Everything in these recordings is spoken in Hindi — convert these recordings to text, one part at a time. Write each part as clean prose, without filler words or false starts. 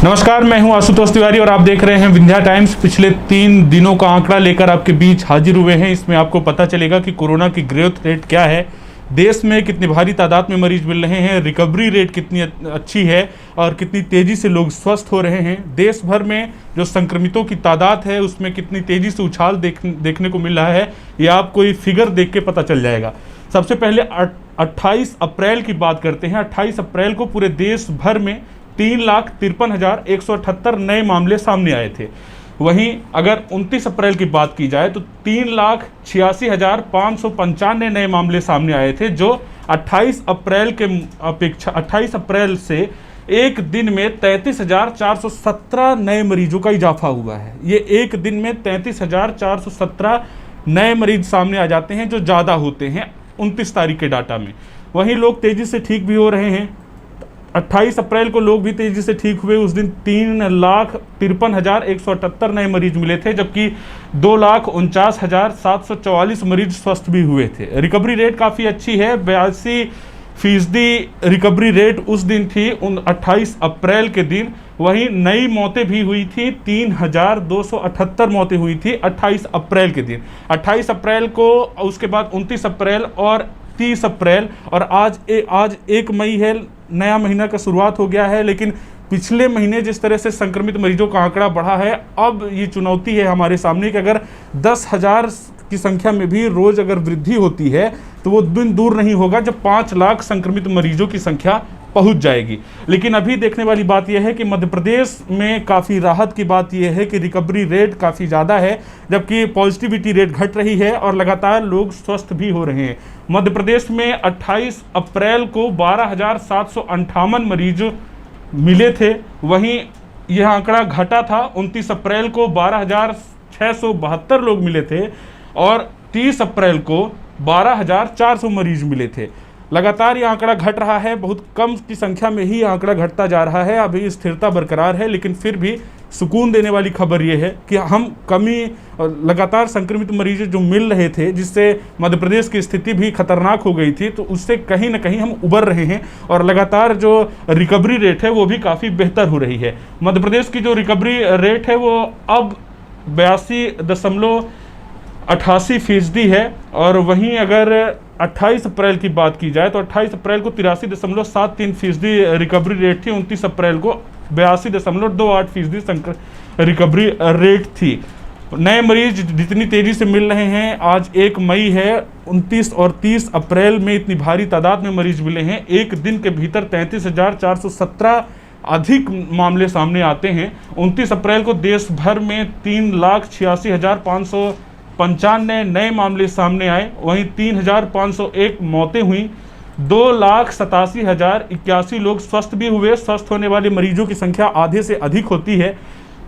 नमस्कार, मैं हूं आशुतोष तिवारी और आप देख रहे हैं विंध्या टाइम्स। पिछले 3 दिनों का आंकड़ा लेकर आपके बीच हाजिर हुए हैं। इसमें आपको पता चलेगा कि कोरोना की ग्रोथ रेट क्या है, देश में कितनी भारी तादाद में मरीज मिल रहे हैं, रिकवरी रेट कितनी अच्छी है और कितनी तेज़ी से लोग स्वस्थ हो रहे हैं। देश भर में जो संक्रमितों की तादाद है उसमें कितनी तेज़ी से उछाल देखने को मिल रहा है, ये आपको ये फिगर देख के पता चल जाएगा। सबसे पहले 28 अप्रैल की बात करते हैं। 28 अप्रैल को पूरे देश भर में 3,53,178 नए मामले सामने आए थे। वहीं अगर 29 अप्रैल की बात की जाए तो 3,86,595 नए मामले सामने आए थे, जो 28 अप्रैल के अपेक्षा 28 अप्रैल से एक दिन में 33,417 नए मरीजों का इजाफा हुआ है। ये एक दिन में 33,417 नए मरीज सामने आ जाते हैं, जो ज़्यादा होते हैं 29 तारीख के डाटा में। वहीं लोग तेज़ी से ठीक भी हो रहे हैं। 28 अप्रैल को लोग भी तेजी से ठीक हुए। उस दिन 3,53,178 नए मरीज मिले थे, जबकि 2,49,744 मरीज स्वस्थ भी हुए थे। रिकवरी रेट काफ़ी अच्छी है, 82% रिकवरी रेट उस दिन थी 28 अप्रैल के दिन। वहीं नई मौतें भी हुई थी, 3,278 मौतें हुई थी 28 अप्रैल के दिन। 28 अप्रैल को, उसके बाद 29 अप्रैल और 30 अप्रैल और आज 1 मई है, नया महीना का शुरुआत हो गया है। लेकिन पिछले महीने जिस तरह से संक्रमित मरीजों का आंकड़ा बढ़ा है, अब ये चुनौती है हमारे सामने कि अगर 10,000 की संख्या में भी रोज अगर वृद्धि होती है तो वो दिन दूर नहीं होगा जब 5 लाख संक्रमित मरीजों की संख्या पहुंच जाएगी। लेकिन अभी देखने वाली बात यह है कि मध्य प्रदेश में काफ़ी राहत की बात यह है कि रिकवरी रेट काफ़ी ज़्यादा है, जबकि पॉजिटिविटी रेट घट रही है और लगातार लोग स्वस्थ भी हो रहे हैं। मध्य प्रदेश में 28 अप्रैल को 12,758 मरीज मिले थे। वहीं यह आंकड़ा घटा था। 29 अप्रैल को 12,672 लोग मिले थे और 30 अप्रैल को 12,400 मरीज मिले थे। लगातार ये आंकड़ा घट रहा है, बहुत कम की संख्या में ही आंकड़ा घटता जा रहा है। अभी स्थिरता बरकरार है, लेकिन फिर भी सुकून देने वाली खबर ये है कि हम कमी लगातार संक्रमित मरीज जो मिल रहे थे, जिससे मध्य प्रदेश की स्थिति भी खतरनाक हो गई थी, तो उससे कहीं ना कहीं हम उबर रहे हैं और लगातार जो रिकवरी रेट है वो भी काफ़ी बेहतर हो रही है। मध्य प्रदेश की जो रिकवरी रेट है वो अब 82.88% है। और वहीं अगर 28 अप्रैल की बात की जाए तो 28 अप्रैल को 83.73% रिकवरी रेट थी। 29 अप्रैल को 82.28% रिकवरी रेट थी। नए मरीज जितनी तेजी से मिल रहे हैं, आज 1 मई है, 29 और 30 अप्रैल में इतनी भारी तादाद में मरीज मिले हैं। एक दिन के भीतर 33,417 अधिक मामले सामने आते हैं। 29 अप्रैल को देश भर में 3,86,595 नए मामले सामने आए। वहीं 3,501 मौतें हुई। 2,87,081 लोग स्वस्थ भी हुए। स्वस्थ होने वाले मरीजों की संख्या आधे से अधिक होती है।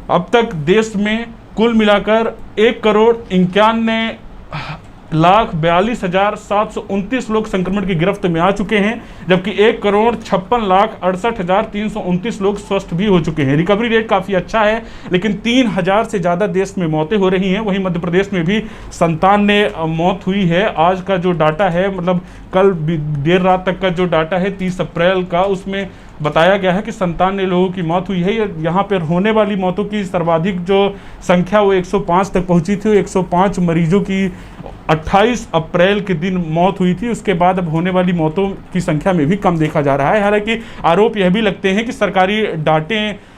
अब तक देश में कुल मिलाकर 1,41,42,729 लोग संक्रमण की गिरफ्त में आ चुके हैं, जबकि 1,56,68,329 लोग स्वस्थ भी हो चुके हैं। रिकवरी रेट काफ़ी अच्छा है, लेकिन 3,000 से ज़्यादा देश में मौतें हो रही हैं। वहीं मध्य प्रदेश में भी 57 मौत हुई है। आज का जो डाटा है, मतलब कल देर रात तक का जो डाटा है 30 अप्रैल का, उसमें बताया गया है कि 57 लोगों की मौत हुई है। यहाँ पर होने वाली मौतों की सर्वाधिक जो संख्या वो 105 तक पहुँची थी। 105 मरीजों की 28 अप्रैल के दिन मौत हुई थी। उसके बाद अब होने वाली मौतों की संख्या में भी कम देखा जा रहा है। हालांकि आरोप यह भी लगते हैं कि सरकारी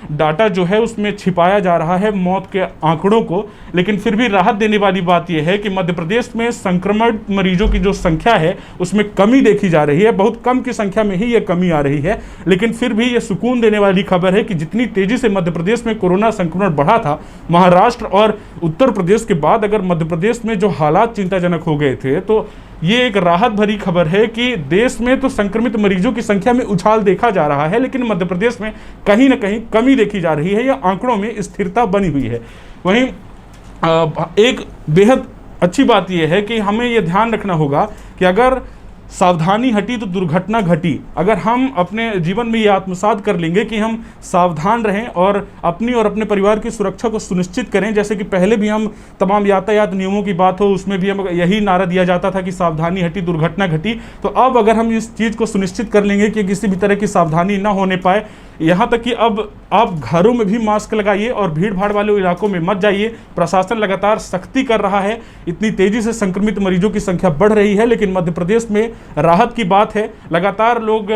डाटा जो है उसमें छिपाया जा रहा है मौत के आंकड़ों को। लेकिन फिर भी राहत देने वाली बात यह है कि मध्य प्रदेश में संक्रमण मरीजों की जो संख्या है उसमें कमी देखी जा रही है। बहुत कम की संख्या में ही यह कमी आ रही है, लेकिन फिर भी ये सुकून देने वाली खबर है कि जितनी तेजी से मध्य प्रदेश में कोरोना संक्रमण बढ़ा था, महाराष्ट्र और उत्तर प्रदेश के बाद अगर मध्य प्रदेश में जो हालात चिंताजनक हो गए थे, तो ये एक राहत भरी खबर है कि देश में तो संक्रमित मरीजों की संख्या में उछाल देखा जा रहा है, लेकिन मध्य प्रदेश में कहीं ना कहीं कमी देखी जा रही है या आंकड़ों में स्थिरता बनी हुई है। वहीं एक बेहद अच्छी बात यह है कि हमें यह ध्यान रखना होगा कि अगर सावधानी हटी तो दुर्घटना घटी। अगर हम अपने जीवन में ये आत्मसात कर लेंगे कि हम सावधान रहें और अपनी और अपने परिवार की सुरक्षा को सुनिश्चित करें, जैसे कि पहले भी हम तमाम यातायात नियमों की बात हो उसमें भी हम यही नारा दिया जाता था कि सावधानी हटी दुर्घटना घटी। तो अब अगर हम इस चीज़ को सुनिश्चित कर लेंगे कि किसी भी तरह की सावधानी ना होने पाए, यहाँ तक कि अब आप घरों में भी मास्क लगाइए और भीड़ भाड़ वाले इलाकों में मत जाइए। प्रशासन लगातार सख्ती कर रहा है। इतनी तेजी से संक्रमित मरीजों की संख्या बढ़ रही है, लेकिन मध्य प्रदेश में राहत की बात है। लगातार लोग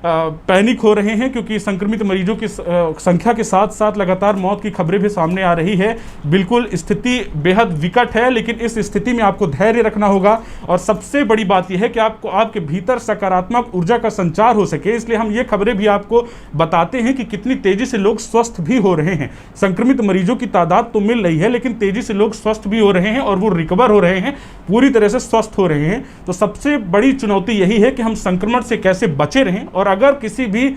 पैनिक हो रहे हैं क्योंकि संक्रमित मरीजों की संख्या के साथ साथ लगातार मौत की खबरें भी सामने आ रही है। बिल्कुल स्थिति बेहद विकट है, लेकिन इस स्थिति में आपको धैर्य रखना होगा और सबसे बड़ी बात यह है कि आपको आपके भीतर सकारात्मक ऊर्जा का संचार हो सके। इसलिए हम ये खबरें भी आपको बताते हैं कि कितनी तेजी से लोग स्वस्थ भी हो रहे हैं। संक्रमित मरीजों की तादाद तो मिल रही है, लेकिन तेजी से लोग स्वस्थ भी हो रहे हैं और वो रिकवर हो रहे हैं, पूरी तरह से स्वस्थ हो रहे हैं। तो सबसे बड़ी चुनौती यही है कि हम संक्रमण से कैसे बचे रहें, और अगर किसी भी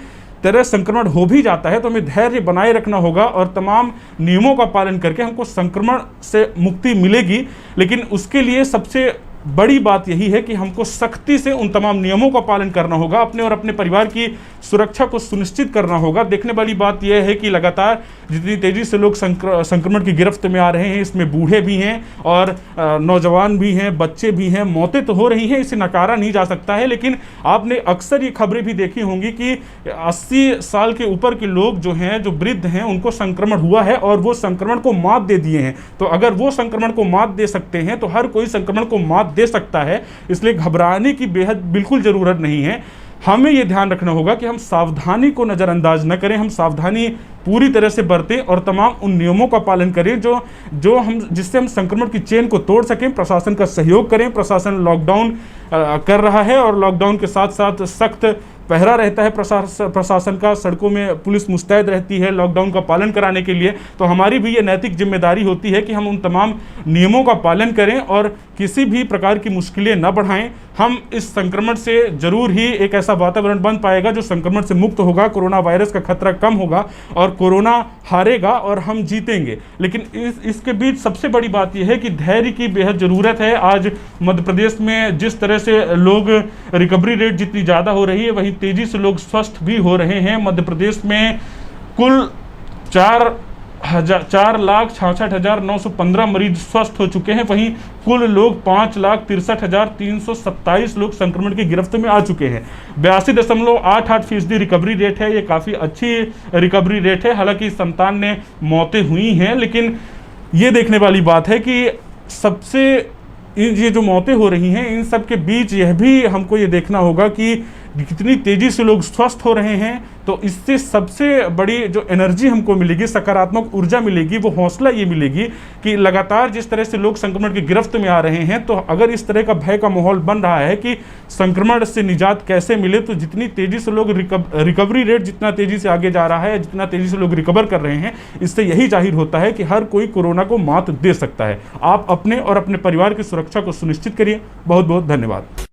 तरह संक्रमण हो भी जाता है तो हमें धैर्य बनाए रखना होगा और तमाम नियमों का पालन करके हमको संक्रमण से मुक्ति मिलेगी। लेकिन उसके लिए सबसे बड़ी बात यही है कि हमको सख्ती से उन तमाम नियमों का पालन करना होगा, अपने और अपने परिवार की सुरक्षा को सुनिश्चित करना होगा। देखने वाली बात यह है कि लगातार जितनी तेजी से लोग संक्रमण की गिरफ्त में आ रहे हैं, इसमें बूढ़े भी हैं और नौजवान भी हैं, बच्चे भी हैं। मौतें तो हो रही हैं, इसे नकारा नहीं जा सकता है, लेकिन आपने अक्सर ये खबरें भी देखी होंगी कि 80 साल के ऊपर के लोग जो हैं, जो वृद्ध हैं, उनको संक्रमण हुआ है और वो संक्रमण को मात दे दिए हैं। तो अगर वो संक्रमण को मात दे सकते हैं तो हर कोई संक्रमण को मात दे सकता है। इसलिए घबराने की बेहद बिल्कुल ज़रूरत नहीं है। हमें यह ध्यान रखना होगा कि हम सावधानी को नज़रअंदाज न करें, हम सावधानी पूरी तरह से बरतें और तमाम उन नियमों का पालन करें जिससे हम संक्रमण की चेन को तोड़ सकें। प्रशासन का सहयोग करें। प्रशासन लॉकडाउन कर रहा है और लॉकडाउन के साथ साथ सख्त पहरा रहता है प्रशासन का। सड़कों में पुलिस मुस्तैद रहती है लॉकडाउन का पालन कराने के लिए। तो हमारी भी ये नैतिक जिम्मेदारी होती है कि हम उन तमाम नियमों का पालन करें और किसी भी प्रकार की मुश्किलें न बढ़ाएं। हम इस संक्रमण से जरूर ही एक ऐसा वातावरण बन पाएगा जो संक्रमण से मुक्त होगा, कोरोना वायरस का खतरा कम होगा और कोरोना हारेगा और हम जीतेंगे। लेकिन इसके बीच सबसे बड़ी बात यह है कि धैर्य की बेहद ज़रूरत है। आज मध्य प्रदेश में जिस तरह से लोग रिकवरी रेट जितनी ज़्यादा हो रही है, वहीं तेजी से लोग स्वस्थ भी हो रहे हैं। मध्य प्रदेश में कुल 4,66,915 मरीज स्वस्थ हो चुके हैं। वहीं कुल लोग 5,63,327 लोग संक्रमण की गिरफ्त में आ चुके हैं। 82.88% रिकवरी रेट है। ये काफ़ी अच्छी रिकवरी रेट है। हालांकि 57 मौतें हुई हैं, लेकिन ये देखने वाली बात है कि सबसे ये जो मौतें हो रही हैं, इन सब के बीच यह भी हमको ये देखना होगा कि कितनी तेज़ी से लोग स्वस्थ हो रहे हैं। तो इससे सबसे बड़ी जो एनर्जी हमको मिलेगी, सकारात्मक ऊर्जा मिलेगी, वो हौसला ये मिलेगी कि लगातार जिस तरह से लोग संक्रमण की गिरफ्त में आ रहे हैं, तो अगर इस तरह का भय का माहौल बन रहा है कि संक्रमण से निजात कैसे मिले, तो जितनी तेज़ी से लोग रिकवरी रेट जितना तेज़ी से आगे जा रहा है, जितना तेज़ी से लोग रिकवर कर रहे हैं, इससे यही जाहिर होता है कि हर कोई कोरोना को मात दे सकता है। आप अपने और अपने परिवार की सुरक्षा को सुनिश्चित करिए। बहुत बहुत धन्यवाद।